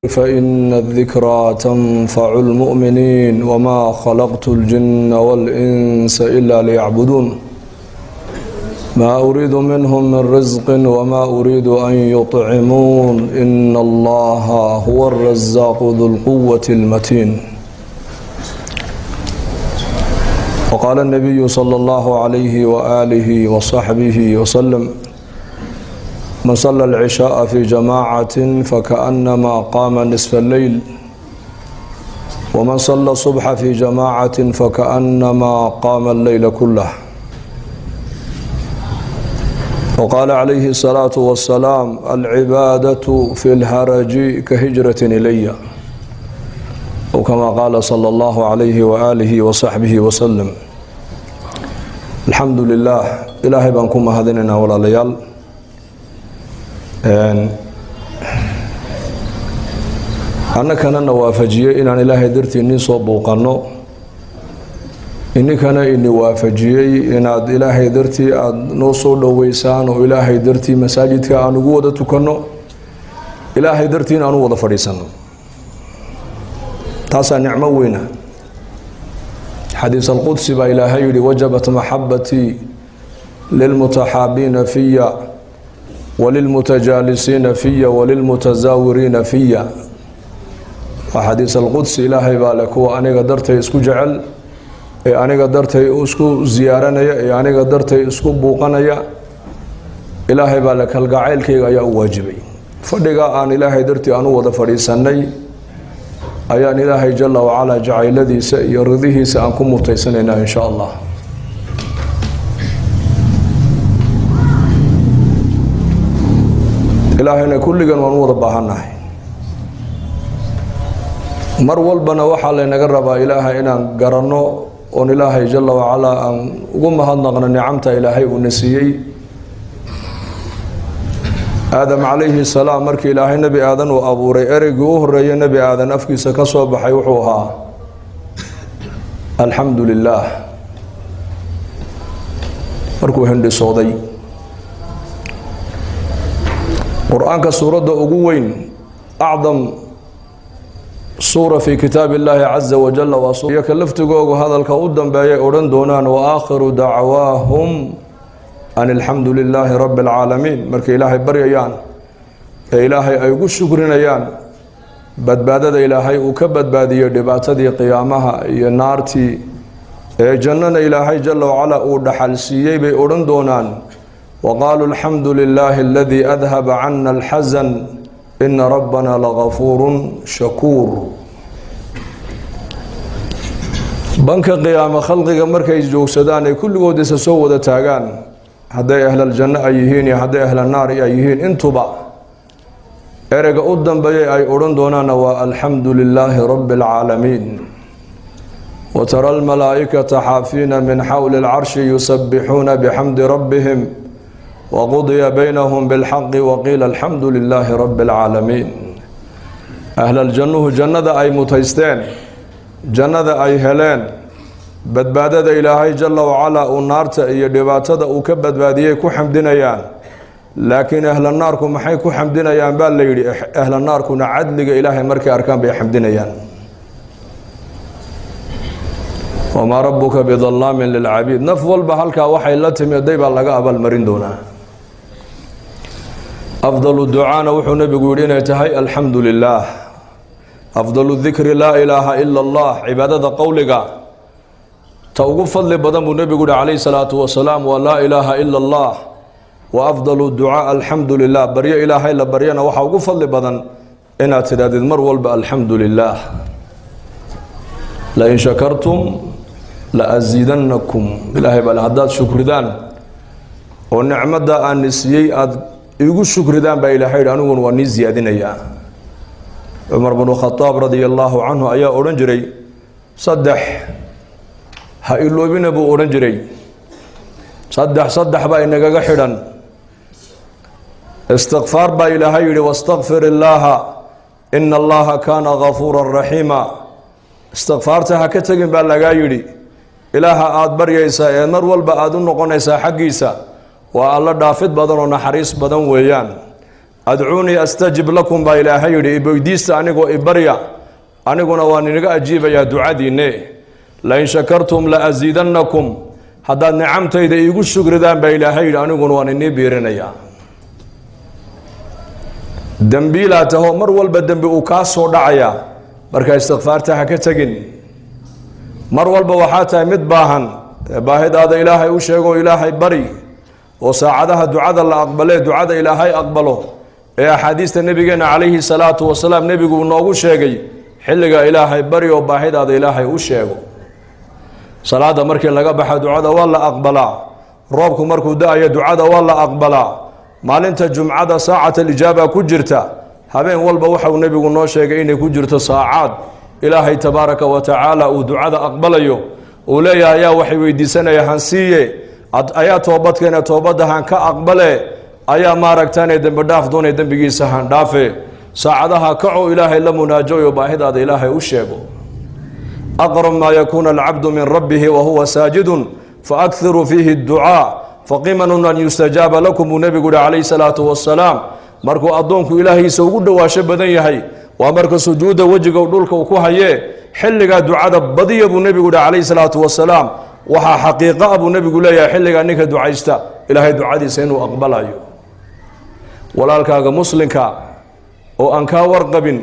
فإن الذكرى تنفع المؤمنين وما خلقت الجن والإنس إلا ليعبدون ما أريد منهم من رزق وما أريد أن يطعمون إن الله هو الرزاق ذو القوة المتين. وقال النبي صلى الله عليه وآله وصحبه وسلم: من صلى العشاء في جماعة فكأنما قام نصف الليل ومن صلى الصبح في جماعة فكأنما قام الليل كله. وقال عليه الصلاة والسلام: العبادة في الهرج كهجرة إلي، وكما قال صلى الله عليه وآله وصحبه وسلم. الحمد لله إلهي بانكم هذيننا ولا ليال annakana na waafajiyey inaan ilaahay dartii nin soo bouqanno, ininkana ini waafajiyey inaad ilaahay dartii aada noo soo dhoweysaan oo ilaahay dartii masaajidka aan ugu wada tukanno, ilaahay dartiin aan u wada fadhiisanno. taasaa nicmo weyna. xadiis alqudsi baa ilaahay yidhi: wajabat maxabatii lilmutaxaabiina fiya walilmutajaalisiina fiya walilmutazaawiriina fiya. waa xadiis alqudsi. ilaahay baa le kuwa aniga dartay isku jecel, ee aniga dartay isku ziyaaranaya, ee aniga dartay isku buuqanaya. ilaahay baa le kalgacaylkayga ayaa u waajibay. fadhiga aan ilaahay dartii aan u wada fadhiisanay ayaan ilaahay jalla wacalaa jacayladiisa iyo ridihiisa aan ku mutaysanaynaa in sha allah. ilaahayna kulligan waan u wada baahannahay. mar walbana waxaa laynaga rabaa ilaahay inaan garanno oon ilaahay jalla wacalaa aan ugu mahadnaqno nicamta ilaahay uuna siiyey. aadam calayhi salaam markii ilaahay nebi aadan uu abuuray, ereygii u horeeyay nebi aadan afkiisa ka soo baxay wuxuu ahaa alxamdu lilaah. markuu hindhisooday, qur-aanka suuradda ugu weyn, acdam suura fi kitaab illaahi caza wajalla, waa ka laftigoogu hadalka u dambeeyay odhan doonaan: wa aakhiru dacwaahum an alxamdu lilaahi rabbi alcaalamiin. markay ilaahay baryayaan ee ilaahay ay ugu shukrinayaan badbaadada ilaahay uu ka badbaadiyey dhibaatadii qiyaamaha iyo naartii, ee jannana ilaahay jalla wacalaa uu dhaxal siiyey, bay odhan doonaan: waqaaluu alxamdu lilaahi aladii adhaba cana alxasan ina rabbana lagafuurun shakuur. banka qiyaamo khalqiga markay joogsadaan ay kulligood isa soo wada taagaan, hadday ahlaljanno ay yihiin iyo hadday ahlalnaar ay yihiin, intuba ereyga u dambeeyay ay odhan doonaana waa alxamdu lilaahi rabbi alcaalamiin. watara almalaa'ikata xaafiina min xawli alcarshi yusabbixuuna bixamdi rabbihim waqudiya baynahum bilxaqi waqiila alxamdu lilaahi rabbi alcaalamiin. ahlaljannuhu jannada ay mutaysteen, jannada ay heleen, badbaadada ilaahay jalla wacalaa uu naarta iyo dhibaatada uu ka badbaadiyey ku xamdinayaan. laakiin ahla naarku maxay ku xamdinayaan baa la yidhi? ahla naarkuna cadliga ilaahay markay arkaan bay xamdinayaan. wamaa rabbuka bidallaamin lilcabiid. naf walba halkaa waxay la timiday baa laga abaalmarin doonaa. afdalu ducaana wuxuu nebigu yidhi inay tahay alxamdu lilaah. afdalu dikri laa ilaaha ila allah. cibaadada qowliga ta ugu fadli badan buu nebigu yihi calayhi salaatu wasalaam waa laa ilaaha ila allah. wa afdalu ducaa alxamdu lilah. baryo ilaahay la baryana waxaa ugu fadli badan inaad tidhaahdid mar walba alxamdu lilaah. lain shakartum la asiidannakum. ilaahay baa haddaad shukridaan oo nicmadda aan nisiyey aada igu shukridaan baa ilaahay yidhi aniguna waa nii siyaadinayaa. cumar bnu khadaab radia allaahu canhu ayaa odhan jiray: saddex ha iloobina buu odhan jiray. saddex baa inagaga xidhan. istikfaar baa ilaahay yidhi: wastakfir illaaha ina allaha kaana gafuuran raxiima. istikfaarta ha ka tegin baa lagaa yidhi. ilaaha aada baryaysaa ee mar walba aada u noqonaysaa xaggiisa waa alla dhaafid badan oo naxariis badan weeyaan. adcuunii astajib lakum baa ilaahay yidhi iboydiista anigoo ibarya aniguna waan inaga ajiibayaa ducadiinne lain shakartum la asiidannakum haddaad nicamtayda iigu shugridaan baa ilaahay yidhi aniguna waan inii biirinayaa dembiilaa tahoo mar walba dembi uu kaa soo dhacayaa marka istikfaarta ha ka tegin mar walba waxaa tahay mid baahan baahidaada ilaahay u sheego ilaahay bari oo saacadaha ducada la aqbalee ducada ilaahay aqbalo ee axaadiista nebigeena calayhi salaatu wasalaam nebigu noogu sheegay xilliga ilaahay bari oo baahidaada ilaahay u sheego salaada markii laga baxa ducada waa la aqbalaa roobku markuu da-ayo ducada waa la aqbalaa maalinta jumcada saacata alijaaba ku jirta habeen walba waxau nebigu noo sheegay inay ku jirto saacaad ilaahay tabaaraka wa tacaala uu ducada aqbalayo uu leeyahay ayaa waxay weydiisanaya hansiiye ayaa toobadkeena toobadda han ka aqbale ayaa maaragtaanee dembi dhaaf doonay dembigiisa han dhaafe saacadaha kaco ilaahay la munaajoyo baahidaada ilaahay u sheego aqrab maa yakuuna alcabdu min rabbihi wa huwa saajidun faakthiruu fiihi adducaa faqimanun an yustajaaba lakum buu nebigu yihi calayhi salaatu wasalaam markuu addoonku ilaahiisa ugu dhowaasho badan yahay waa marka sujuudda wejiga dhulka uu ku hayee xilligaa ducada badiya buu nebigu yihi calayhi salaatu wasalaam waxaa xaqiiqa ah buu nebigu leeyahay xilligaa ninka ducaysta ilaahay ducadiisa inuu aqbalayo walaalkaaga muslimka oo aan kaa warqabin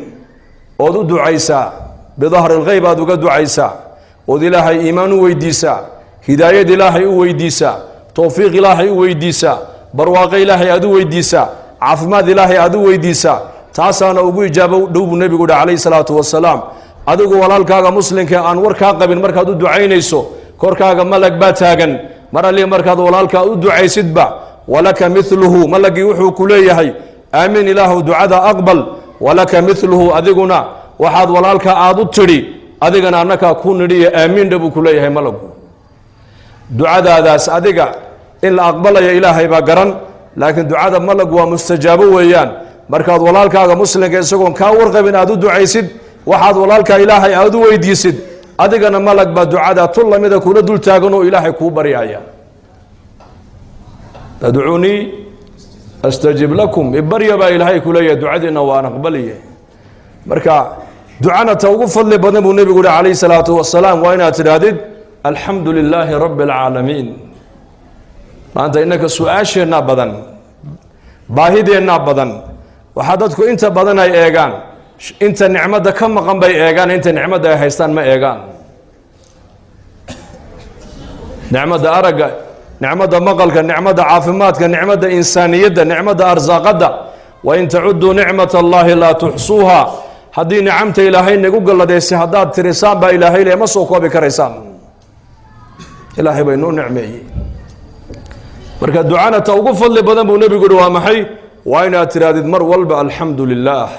ood u ducaysaa bidahri lghayb aad uga ducaysaa ood ilaahay iimaan u weydiisaa hidaayad ilaahay u weydiisaa towfiiq ilaahay u weydiisaa barwaaqo ilaahay aad u weydiisaa caafimaad ilaahay aad u weydiisaa taasaana ugu ijaabo dhow buu nebigu yihi calayhi salaatu wasalaam adigu walaalkaaga muslimka aan war kaa qabin markaad u ducaynayso korkaaga malag baa taagan mar alli markaad walaalkaa u ducaysidba walaka miluhu malagii wuxuu ku leeyahay aamiin ilaahu ducada aqbal walaka miluhu adiguna waxaad walaalka aad u tidhi adigana annakaa ku nidhiyo aamiindha buu ku leeyahay malagu ducadaadaas adiga in la aqbalaya ilaahay baa garan laakiin ducada malagu waa mustajaabo weeyaan markaad walaalkaaga muslimka isagoon kaa warqabin aad u ducaysid waxaad walaalkaa ilaahay aad u weydiisid adigana malag baa ducada tul lamida kula dul taagan oo ilaahay kuu baryaya adcuunii astajib lakum ibarya baa ilaahay ku leeyahay ducadiina waan aqbaliye marka ducana ta ugu fadli badan buu nebigu yihi calayhi salaatu wasalaam waa inaad tidhaahdid alxamdu lilaahi rabbi alcaalamiin maanta innaka su-aasheennaa badan baahideennaa badan waxaa dadku inta badan ay eegaan inta nicmadda ka maqan bay eegaan inta nicmadda ay haystaan ma eegaan nicmadda aragga nicmadda maqalka nicmadda caafimaadka nicmadda insaaniyadda nicmadda arsaaqadda wain tacuduu nicmat allahi laa tuxsuuha haddii nicamta ilaahay nagu galladaysay haddaad tirisaan baa ilaahay le ma soo koobi karaysaan ilaahay bay noo nicmeeyey marka ducana ta ugu fadli badan buu nebigu yihi waa maxay waa inaad tirahdid mar walba alxamdu lilah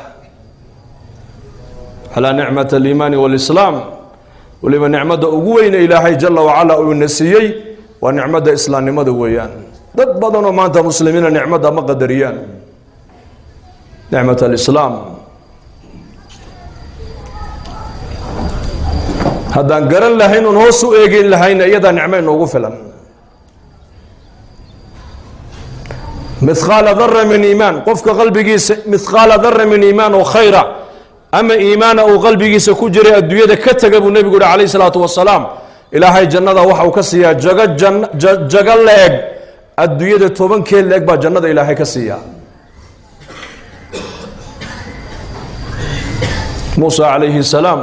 calaa nicmat aliimaani waalislaam waliba nicmadda ugu weyne ilaahay jala wacala uu ina siiyey waa nicmadda islaamnimada weeyaan dad badanoo maanta muslimiina nicmadda ma qadariyaan nicmat alislaam haddaan garan lahayn oon hoos u eegeyn lahayna iyadaa nicmo inoogu filan mithqaala dara min iimaan qofka qalbigiisa mithqaala dara min iimaan oo khayra ama iimaana uu qalbigiisa ku jiray adduunyada ka taga buu nebigu yihi calayhi salaatu wasalaam ilaahay jannada waxa uu ka siiyaa jago la-eg adduunyada 10 la-eg baa jannada ilaahay ka siiyaa muusa calayhi salaam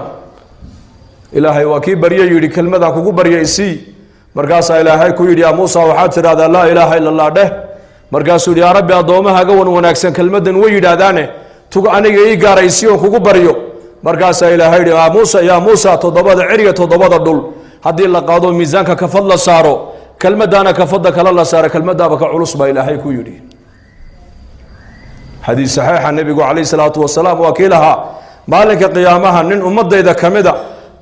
ilaahay waa kii barye yidhi kelmadaa kugu baryaysii markaasaa ilaahay ku yidhi yaa muusa waxaad tidhahdaa laa ilaaha ila allah dheh markaasuu yidhi yaa rabbi addoomahaga wan wanaagsan kelmaddan way yidhaahdaane tug aniga ii gaaraysi oon kugu baryo markaasaa ilaahay yidhi yaa muusa 7 ciriya 7 dhul haddii la qaado miisaanka kafad la saaro kelmaddaana kafadda kale la saaro kelmaddaaba ka culus baa ilaahay ku yidhi xadiis saxiixa nebigu calayhi salaatu wasalaam waa kii lahaa maalinka qiyaamaha nin ummadayda ka mida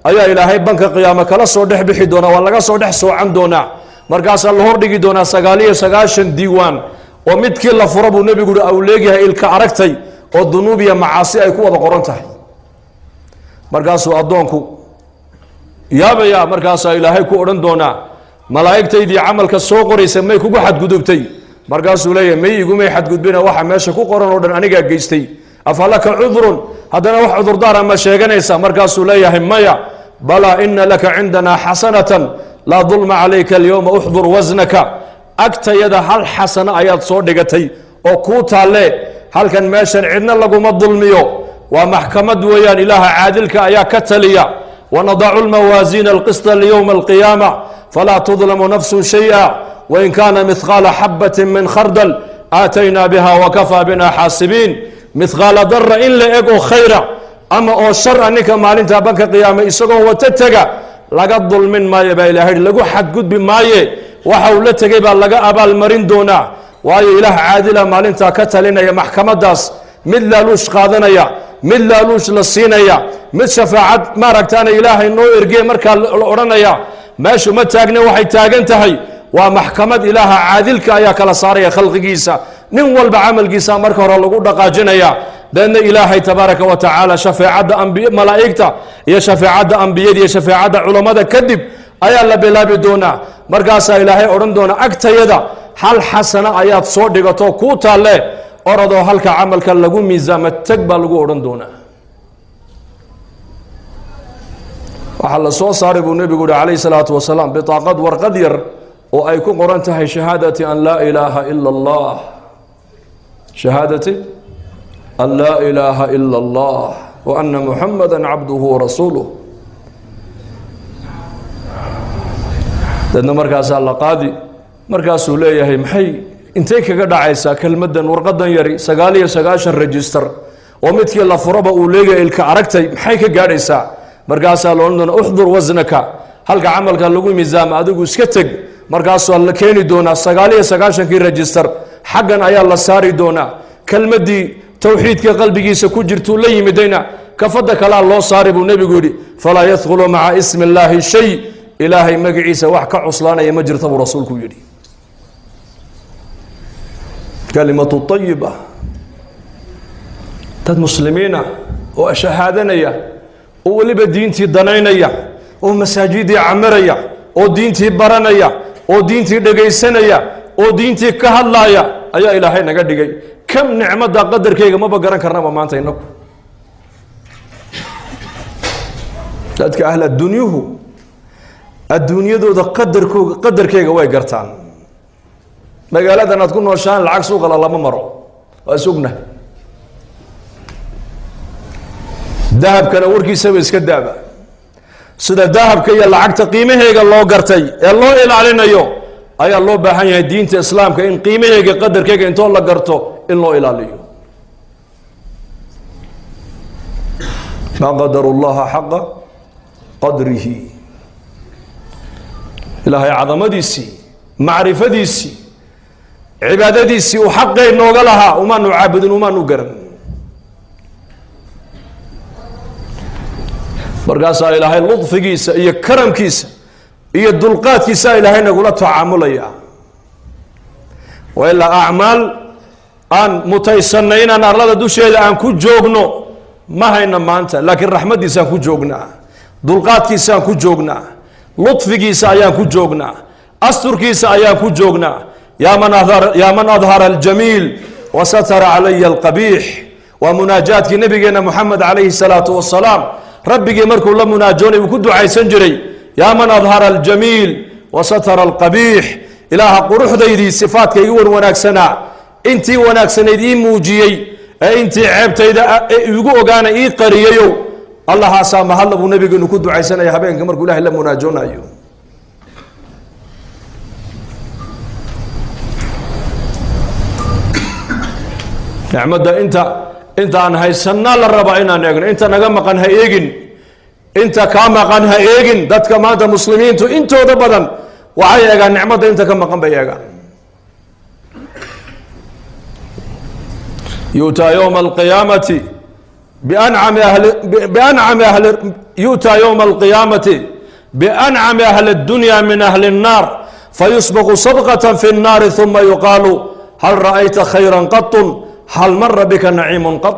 ayaa ilaahay banka qiyaamo kala soo dhex bixi doonaa waa laga soo dhex soocan doonaa markaasaa la hordhigi doonaa 99 diiwaan oo midkii la fura buu nebigu yihi au leegyahay ilka aragtay oo dunuub iyo macaasi ay ku wada qoran tahay markaasuu addoonku yaabaya markaasaa ilaahay ku odhan doonaa malaa'igtaydii camalka soo qoraysa may kugu xadgudubtay markaasuu leeyahay may igumay xadgudbina waxa meesha ku qoran oo dhan anigaa geystay afalaka cudrun haddana wax cudurdaara ma sheeganaysa markaasuu leeyahay maya balaa ina laka cindana xasanatan laa dulma calayka alyowma uxdur wasnaka agtayada hal xasano ayaad soo dhigatay oo kuu taalle halkan meeshan cidna laguma dulmiyo waa maxkamad weeyaan ilaaha caadilka ayaa ka taliya wanadacu lmawaasiina alqisda liyowma alqiyaama falaa tudlamu nafsun shay'a wain kaana mihqaala xabatin min khardal aataynaa biha wakafaa bina xaasibiin mihqaala dara in la eg oo khayra ama oo shara ninka maalinta banka qiyaame isagoo wata tega laga dulmin maayo baa ilahay lagu xadgudbi maaye waxa uu la tegay baa laga abaalmarin doonaa waayo ilaah caadila maalintaa ka talinaya maxkamadaas mid laaluush qaadanaya mid laaluush la siinaya mid shafaacad maaragtaana ilaahay noo ergee markaa la odhanaya meeshu ma taagna waxay taagan tahay waa maxkamad ilaaha caadilka ayaa kala saaraya khalqigiisa nin walba camalkiisa marka hore lagu dhaqaajinaya deedna ilaahay tabaaraka wa tacaala shafeecadda malaa'igta iyo shafeecadda ambiyada iyo shafeecadda culammada kadib ayaa la bilaabi doonaa markaasaa ilaahay odhan doona agtayada hal xasano ayaad soo dhigato kuu taalle oradoo halka camalka lagu miisaama teg baa lagu odhan doonaa waxaa la soo saaray buu nebigu uhi calayhi salaatu wasalaam bitaaqad warqad yar oo ay ku qoran tahay shahaadati an laa ilaaha ila allah shahaadati an laa ilaaha ila allah wa ana muxamada cabduhu warasuuluh dadna markaasaa la qaadi markaasuu leeyahay maxay intay kaga dhacaysaa kelmaddan warqadan yari 9 register oo midkii la furaba uu leeyahay ilka aragtay maxay ka gaadhaysaa markaasaa la odhan doona uxdur wasnaka halka camalka lagu miisaama adigu iska teg markaasuu la keeni doonaa 9 register xaggan ayaa la saari doonaa kelmaddii towxiidka qalbigiisa ku jirtuu la yimidayna kafadda kalaa loo saari buu nebigu yidhi falaa yadkhulu maca ismi illaahi shay ilaahay magaciisa wax ka cuslaanaya ma jirta buu rasuulku yidhi kalimatu tayiba dad muslimiina oo shahaadanaya oo weliba diintii danaynaya oo masaajidii camiraya oo diintii baranaya oo diintii dhegaysanaya oo diintii ka hadlaaya ayaa ilaahay naga dhigay kam nicmada qadarkeyga maba garan karnaba maanta inagu dadka ahla dunyuhu adduunyadooda qadarkeyga way gartaan magaaladan aad ku nooshaan lacag suuqala lama maro waa sugna dahabkana warkiisaba iska daaba sida dahabka iyo lacagta qiimaheega loo gartay ee loo ilaalinayo ayaa loo baahan yahay diinta islaamka in qiimaheega qadarkeyga intoo la garto in loo ilaaliyo ma qadaru llaha xaqa qadrihi ilaahay cadamadiisii macrifadiisii cibaadadiisii uu xaqay nooga lahaa umaanu caabudin umaanu garan markaasaa ilaahay ludfigiisa iyo karamkiisa iyo dulqaadkiisa ilaahay nagula tacaamulaya waa ilaa acmaal aan mutaysanay inaan arlada dusheeda aan ku joogno ma hayna maanta laakiin raxmaddiisaan ku joognaa dulqaadkiisaan ku joognaa ludfigiisa ayaan ku joognaa asturkiisa ayaan ku joognaa yaa man adhara aljamiil wasatara calaya alqabiix waa munaajaadkii nabigeena moxamed calayhi salaatu wasalaam rabbigii markuu la munaajoonay uu ku ducaysan jiray yaa man adhara aljamiil wasatara alqabiix ilaaha quruxdaydii sifaadkaygi wan wanaagsanaa intii wanaagsanayd ii muujiyey ee intii ceebtayda igu ogaana ii qariyayow allahaasaa mahadla buu nabigeenu ku ducaysanaya habeenka markuu ilahay la munaajoonayo nicmadda intaan haysanaa la rabaa inaan eegno inta naga maqan ha eegin inta kaa maqan ha eegin dadka maanta muslimiintu intooda badan waxay eegaan nicmadda inta ka maqan bay eegaan yuutaa yowma alqiyaamati yuutaa yowma alqiyaamati biancami ahli اdunya min ahli الnaar fayusbaqu sabqatan fi الnaari ثuma yuqaalu hal ra'ayta khayra qatun hal mara bika naciimun qad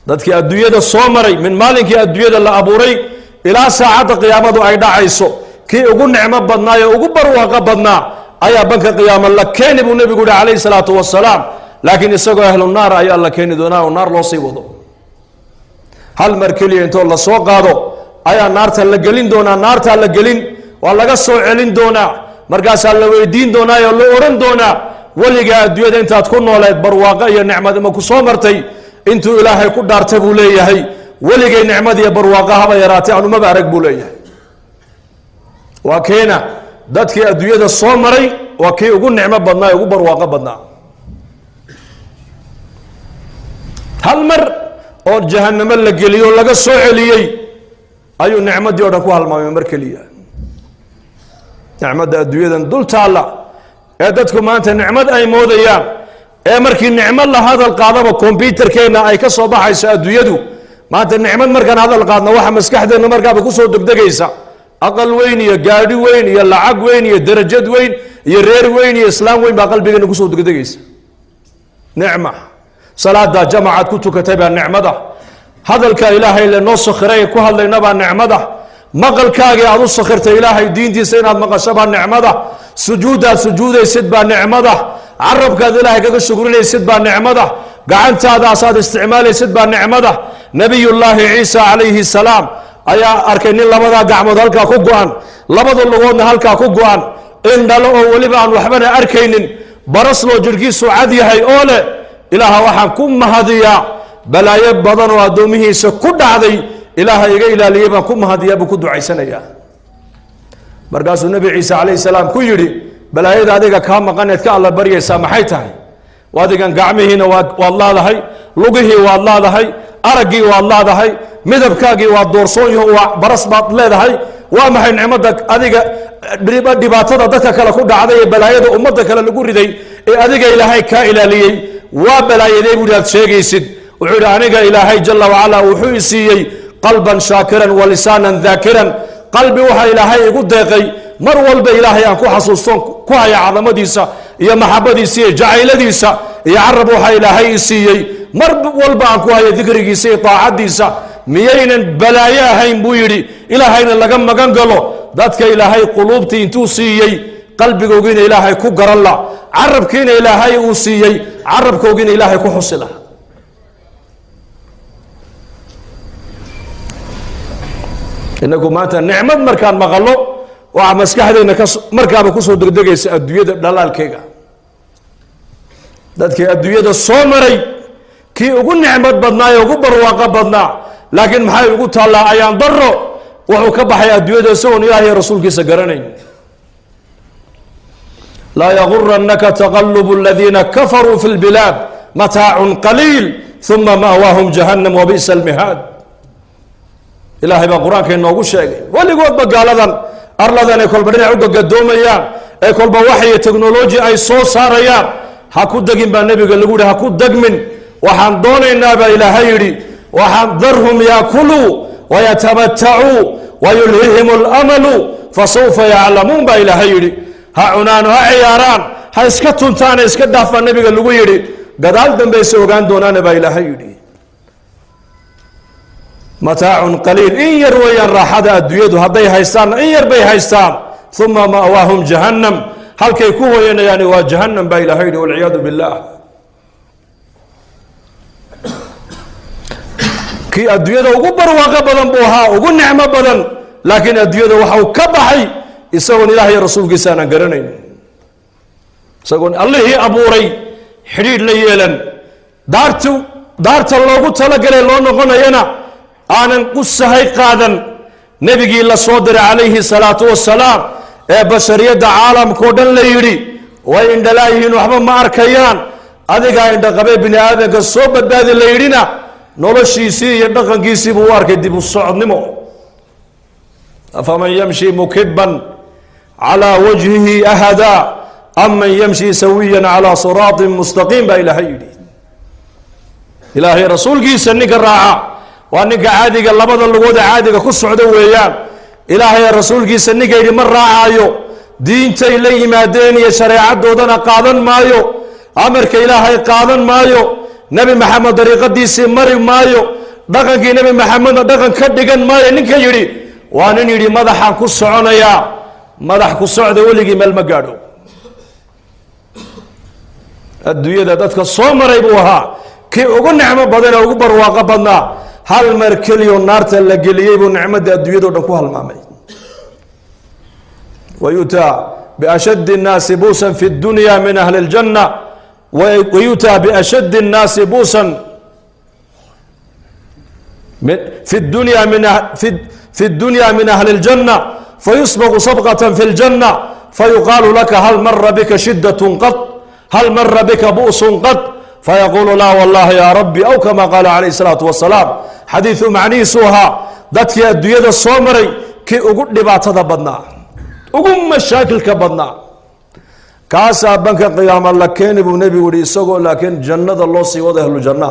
dadkii adduunyada soo maray min maalinkii adduunyada la abuuray ilaa saacadda qiyaamadu ay dhacayso kii ugu nicmo badnaa ee ugu barwaaqo badnaa ayaa banka qiyaama la keeni buu nebigu yihi calayhi salaatu wasalaam, laakiin isagoo ahlu naar ayaa la keeni doonaa oo naar loo sii wado. hal mar keliya intoo la soo qaado ayaa naarta la gelin doonaa, naartaa la gelin waa laga soo celin doonaa, markaasaa la weydiin doonaa oo la odhan doonaa weligaa adduunyada intaad ku nooleed barwaaqo iyo nicmad ima ku soo martay? intuu ilaahay ku dhaartay buu leeyahay weligay nicmad iyo barwaaqo haba yaraatay aan umaba arag buu leeyahay. waa keena dadkii adduunyada soo maray waa kii ugu nicmo badnaa ee ugu barwaaqo badnaa. hal mar oo jahannamo la geliyo laga soo celiyey ayuu nicmadii o dhan ku halmaamay mar keliya. nicmadda adduunyadan dul taalla ee dadku maanta nicmad ay moodayaan, ee markii nicmo la hadal qaadaba kombyutarkeenna ay ka soo baxayso adduunyadu. maanta nicmad markaan hadal qaadna waxa maskaxdeenna markaaba kusoo degdegaysa aqal weyn iyo gaadhi weyn iyo lacag weyn iyo darajad weyn iyo reer weyn iyo islaam weyn baa qalbigeena kusoo degdegaysa. nicma salaada jamacaad ku tukatay baa nicmada, hadalka ilaahay lenoo sakhiray ku hadlayna baa nicmada, maqalkaagii aad u sakhirtay ilaahay diintiisa inaad maqasho baa nicmada, sujuudaad sujuudaysid baa nicmada, carabkaad ilaahay kaga shukrinaysid baa nicmada, gacantaadaasaad isticmaalaysid baa nicmada. nabiyullaahi ciisa calayhi salaam ayaa arkay nin labadaa gacmood halkaa ku go-an, labada lugoodna halkaa ku go-an, indhalo oo weliba aan waxbana arkaynin, barasloo jidhkiisu cad yahay oo leh ilaaha waxaan ku mahadiyaa balaayo badan oo addoomihiisa ku dhacday, ilaaha iga ilaaliyey baan ku mahadiyaa buu ku ducaysanayaa. markaasuu nebi ciise calayhi salaam ku yidhi balaayada adiga kaa maqaneed ka alla baryaysaa maxay tahay? adigan gacmihiina waad laadahay, lugihii waad laadahay, araggii waad laadahay, midabkaagii waa doorsoonyaho waa baras baad leedahay. waa maxay nicmadda adiga dhibaatada dadka kale ku dhacday ee balaayada ummadda kale lagu riday ee adiga ilaahay kaa ilaaliyey waa balaayadee buu aad sheegaysid? wuxuu yidhi aniga ilaahay jala wacala wuxuu i siiyey qalban shaakiran wa lisaanan daakiran, qalbi waxaa ilaahay igu deeqay mar walba ilaahay aan ku xasuustoon ku haya cadamadiisa iyo maxabadiisa iyo jacayladiisa, iyo carab waxaa ilaahay i siiyey mar walba aan ku haya dikrigiisa iyo taacadiisa. miyaynan balaayo ahayn buu yidhi ilaahayna laga magan galo dadka ilaahay quluubtii intuu siiyey qalbigoogiina ilaahay ku garan la, carabkiina ilaahay uu siiyey carabkoogiina ilaahay ku xusi la. inagu maanta nicmad markaan maqalo waxaa maskaxdeena markaaba kusoo degdegaysa adduunyada dhalaalkeega. dadkii adduunyada soo maray kii ugu nicmad badnaa ee ugu barwaaqo badnaa, laakiin maxay ugu taallaa ayaan daro wuxuu ka baxay adduunyada isagoon ilaahay rasuulkiisa garanayn. laa yagurannaka taqalubu aladiina kafaruu fi lbilaad mataacun qaliil uma ma'waahum jahannam wabi'sa almihaad. ilaahay baa qur-aanka inoogu sheegay weligoodba gaaladan arladan ay kolba dhinac u gagadoomayaan ee kolba waxay technology ay soo saarayaan ha ku degin baa nebiga lagu yihi, ha ku degmin. waxaan doonaynaa baa ilaahay yidhi waxaan darhum yaakuluu wayatamatacuu wayulhihim alamalu fasawfa yaclamuun baa ilaahay yidhi. ha cunaan ha ciyaaraan ha iska tuntaane iska dhaaf baa nebiga lagu yidhi, gadaal dambayse ogaan doonaana baa ilaahay yidhi. mataacun qaliil in yar weeyaan raaxada adduunyadu, hadday haystaanna in yar bay haystaan. uma ma'waahum jahannam, halkay ku hoyanayaani waa jahannam baa ilaahay yidhi walciyaadu billaah. kii adduunyada ugu barwaaqo badan buu ahaa, ugu nicmo badan, laakiin adduunyada waxau ka baxay isagoon ilaahay rasuulkiisa aanan garanayn, isagoon allihii abuuray xidhiidh la yeelan, daarta loogu talagalay loo noqonayana aanan u sahay qaadan. nebigii la soo diray calayhi salaatu wasalaam ee bashariyadda caalamkao dhan la yidhi way indhalaayihiin waxba ma arkayaan, adigaa indhaqabee bini aadanka soo badbaadi la yidhina noloshiisii iyo dhaqankiisii buu u arkay dib u socodnimo. afaman yamshi mukiban calaa wajhihi ahada aman yamshi sawiyan calaa siraatin mustaqiim baa ilaahay yidhi. ilaahay rasuulkiisa ninka raaca waa ninka caadiga labada lugood caadiga ku socda weeyaan. ilaahay rasuulkiisa ninka yidhi ma raacayo, diintay la yimaadeen iyo shareecadoodana qaadan maayo, amarka ilaahay qaadan maayo, nebi maxamed dariiqadiisii mari maayo, dhaqankii nebi maxamedna dhaqan ka dhigan maayo ninka yidhi waa nin yidhi madaxaan ku soconayaa. madax ku socda weligii meel ma gaadho. الدنيا دتك صومر يبوها كي أقول نعمة بدنا أقول برواقة بدنا هل مركليون نار تلقليه ونعمة الدنيا دونكوها المامي ويؤتى بأشد الناس بوسا في الدنيا من أهل الجنة ويؤتى بأشد الناس بوسا في الدنيا من أهل الجنة فيصبغ صبغة في الجنة فيقال لك هل مر بك شدة قط هل مر بك بؤس قط فيقول لا والله يا ربي أو كما قال عليه الصلاة والسلام حديث معنيسوها ذاتك الدنيا الصومري كي أقول لبعض بدنا أقول مشاكل كبدنا كاسا بنك قيام الله كان ابو نبي وريسوغو لكن جنة الله سيوض أهل الجنة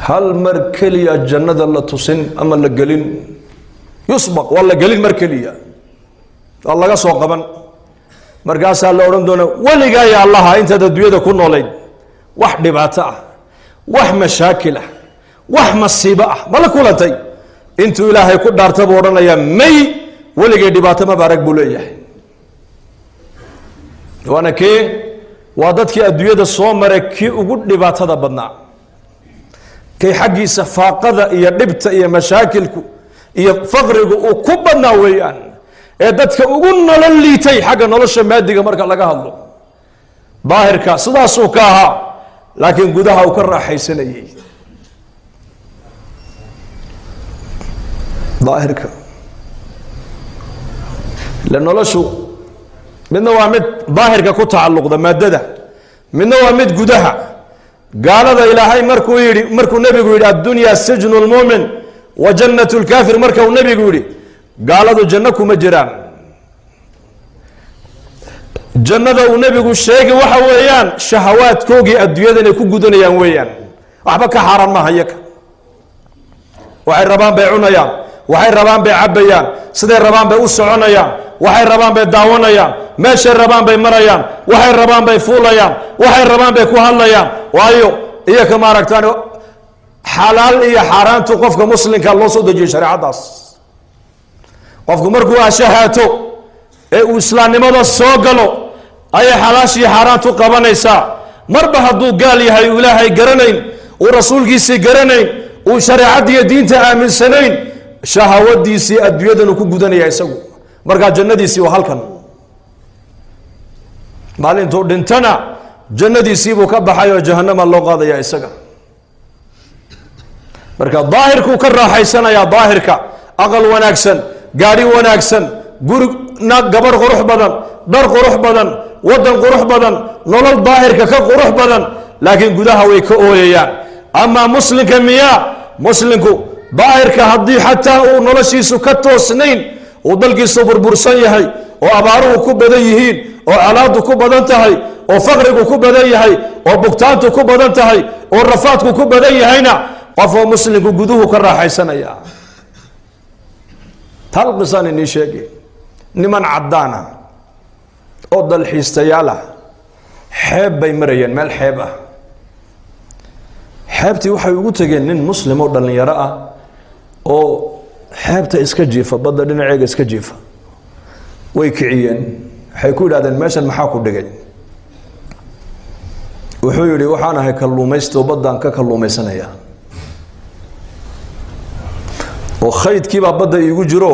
هل مركلية جنة الله تسن أما اللي قلين يسبق والله قلين مركلية الله قصوا قبن مرقاسا الله ورندونا ولي قايا الله انت الدنيا كن وليد واحد بعتاه واحد مشاكله واحد مصيبه مالك ولا تي انتو إلهي كل دار تبورنا يا مي ولقي دبات ما بارك بوليه وانا كي وادتك الدنيا الصومر كي اقول دبات هذا بدنا كي حقي سفاقة يا دبت يا مشاكلك يا فقرك وكبنا ويان ادتك اقولنا لليتي حاجه نولش ماديga marka laga hadlo baahirka sidaas uu ka aha laakiin gudaha uu ka raaxaysanayay ظاهرك لأنه لشو من وامد ظاهرك كتعلق ذا مادة من وامد جدها قال هذا إلهي مركو نبي يقولي الدنيا سجن المؤمن وجنة الكافر مركو نبي يقولي قال هذا جنكم مجران جنة ونبي يقول شيء وحويان شهوات كوجي الدنيا ذي كو جدنا ويان أحبك حرام ما هيك وعين ربان بيعونيان waxay rabaan bay cabayaan sidee rabaan bay u soconayaan waxay rabaan bay daawanayaan meesha rabaan bay marayaan waxay rabaan bay fuulayaan waxay rabaan bay ku hadlayaan waayo iyaka ma aragtaan xalaal iyo xaraantu qofka muslimka loo soo dejiyo shariicadaas qofku markuu ashahaato ee uu islaamnimada soo galo ay xalaash iyo xaraantu qabanaysaa marba hadduu gaal yahay ilaahay garanayn uu rasuulkiisa garanayn uu shariicada diinta aaminsanayn shahawadiisii adduunyadan ku gudanaya isagu marka jannadiisii waa halkan maalintuu dhintana jannadiisii buu ka baxay oo jahannama loo qaadaya isaga marka daahirku ka raaxaysanaya daahirka aqal wanaagsan gaari wanaagsan guri gabar qurux badan dhar qurux badan wadan qurux badan nolol daahirka ka qurux badan laakiin gudaha way ka ooyayaan ama muslimka miya muslimku ظاهرك هدي حتى ونلشيسو كتوسنين ودلقيسو بربرسان يهي وأباروه كبدا يهين وعلاده كبدا انتهي وفقرك كبدا يهي وبكتانته كبدا انتهي والرفاتك كبدا يهينا قفو مسلم قدوه كراحي سنة تلقصان النشاقي نمن عدانا أضل حيستيالا حيب بيمريان مال حيبه حيبتي waxay ugu tageen nin muslim oo dhalinyaro ah oo xeebta iska jiifa badda dhinaceega iska jiifa way kiciyeen waxay ku yiraahdeen meeshan maxaa ku dhigay wuxuu yiri waxaan ahay kalluumaysto baddan ka kalluumaysanaya oo khaydkii baa badda iigu jiro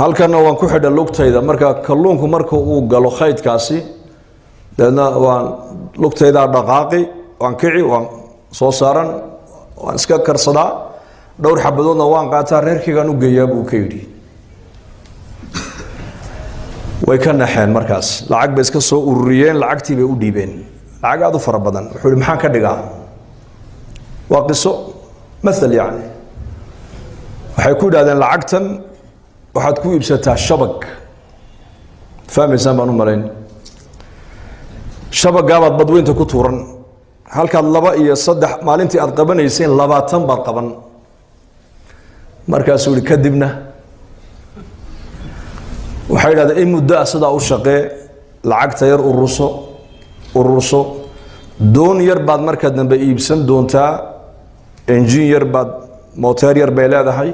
halkana waan ku xidha lugtayda marka kalluunku marka uu galo khaydkaasi dadna waan lugtayda dhaqaaqi waan kici waan soo saaran waan iska karsadaa dhowr xabadoodna waan qaataa reerkaygaan u geeyaa buu ka yidhi way ka naxeen markaas lacag bay iska soo ururiyeen lacagtii bay u dhiibeen lacag aad u fara badan wuxuu yidhi maxaan ka dhigaa waa qiso mathal yani waxay ku yidhahdeen lacagtan waxaad ku iibsataa shabag fahmaysaan baan u malayn shabagaabaad badweynta ku tuuran halkaad 2 iyo 3 maalintii aad qabanayseen 20 baad qaban markaasuu yidhi kadibna waxay yidhahdeen in muddo sidaa u shaqee lacagta yar ururso doon yar baad marka dambe iibsan doontaa enjin yar baad mooteer yar bay leedahay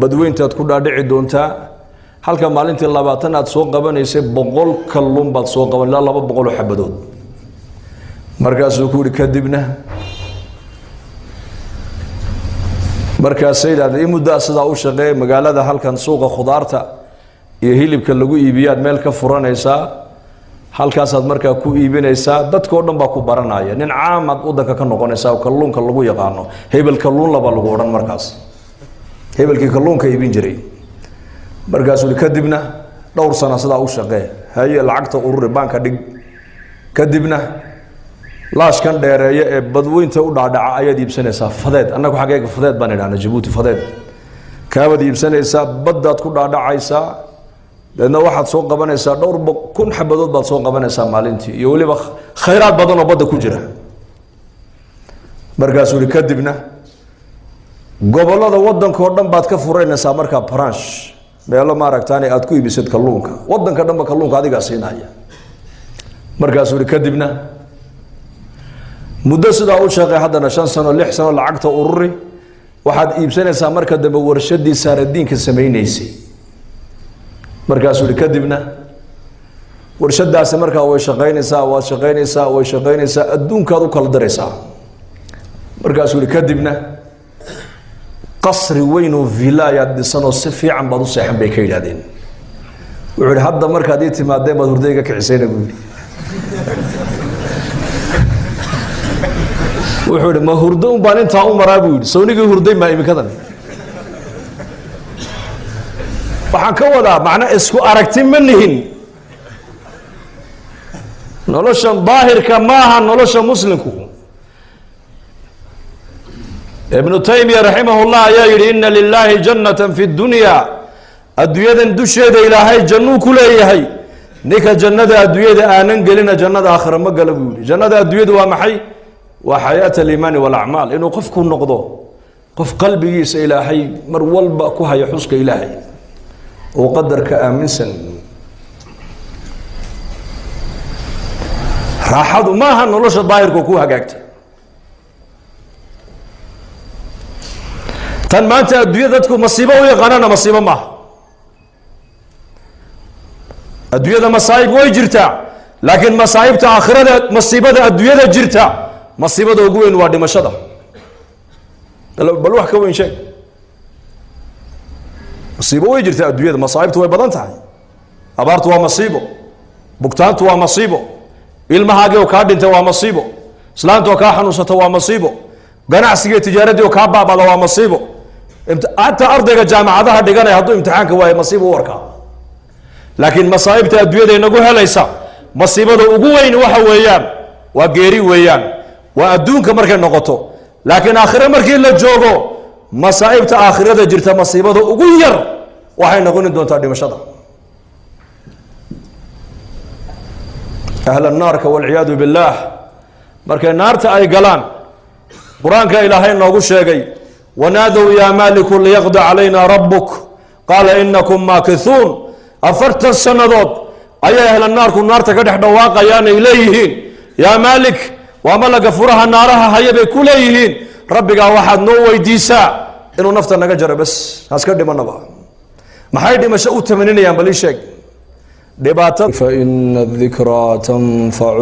badweyntaad ku dhaadhici doontaa halka maalintii 20 aad soo qabanaysay 100 kalluun baad soo qaban ilaa 200 xabadood markaasuu ku yiri kadibna markaas sayidada imudda sida u shaqeey magaalada halkan suuqa khudaarta iyo hilibka lagu iibiyaad meel ka furanaysa halkaas aad markaa ku iibinaysa dadka oo dhan baa ku baranaya nin caamad wadanka ka noqonaysa oo kalluunka lagu yaqaano hebel kalluun laba lagu oran markaas hebelkii kalluunka iibin jiray markaas uu kadibna dhowr sano sida u shaqeey hay lacagta urur banka dhig kadibna laashkan dheereeyo ee badweynta u dhaadhaca ayaad iibsanaysaa fadeed annagu xageega fadeed baan idhaana Djibouti fadeed kaabad iibsanaysaa baddaad ku dhaadhacaysaa dadna waxaad soo qabanaysaa dhowr kun xabadood baad soo qabanaysaa maalintii iyo waliba khayraad badan oo badda ku jira markaas uu kadibna gobolada wadanka oo dhan baad ka fureynaysaa markaa branch meelo ma aragtaanay aad ku iibisad kalluunka wadanka dhan ba kalluunka adiga siinaya markaas uu kadibna muddo sida uu shaqeey haddana 5 sano 6 sano lacagta ururi waxaad iibsanaysaa marka dambe warshadii saaradiinka sameeynaysay markaas uu kadibna warshadaas marka way shaqeynaysaa adduunka aad u kala daraysaa markaas uu kadibna qasri weyn oo villaya dhisano si fiican baad u seexan bay ka yiraahdeen wuxuu hadda marka ay timaadeen baad hurdayga ka cisayna buu wuxuu ma hurdo un baan inta u maraa buu soonigii hurday ma imikadan waxaan ka wadaa macna isku aragti ma nihin noloshan daahirka maaha nolosha muslimku ابن تيمية رحمه الله يقول إن لله جنة في الدنيا الدنيا دشيد إلهي جنو كلها هي نيك جنة الدنيا آنن قلنا جنة آخر ما قلبوا جنة الدنيا ومحي وحياة الإيمان والأعمال إنه قفك النقضة قف قلبي يس إلهي مرول باكوها يحسك إلهي وقدرك آمن سن راحوا ما هنولش الظاهر كوكوها قاكت tan maanta adduunyada dadku masiibo u yaqaanana masiibo ma adduunyada masaayib way jirtaa laakiin masaayibta aakhirada masiibada adduunyada jirta masiibada ugu weyn waa dhimashada bal wax ka weyn shay masiibo way jirtaa adduunyada masaayibtu way badan tahay abaartu waa masiibo bugtaantu waa masiibo ilmahaaga oo ka dhintay waa masiibo islaantu oo ka xanuunsata waa masiibo ganacsiga tijaarada oo ka baabada waa masiibo حتى أرضك جامعة هذا دقنا يحطوا امتحانك وهي مصيبة وركا لكن مصائب الدنيا نقولها ليس مصيبة وقوين وحويان وغيري ويان وأدونك مركن نقطه لكن آخر مركن لا جوجو مصائب آخرة جرت مصيبة وغير وحين نقول دون تعدي مشطة أهل النار والعياذ بالله مركن النار تأي قلان قرآن كإلهي نقول شيء ونادوا يا مالك ليقضي علينا ربك قال إنكم ماكثون أفرت السندود أي أهل النار كن نار تكدح دواقا يانا إليهين يا مالك وملك فرها نارها هيا بكليهين ربك واحد نووي ديسا إنه نفتر نقجر بس هسكر دي من نبا ما حيدي ما شاء 80 يا بلي شيك دي باتا فإن الذكرى تنفع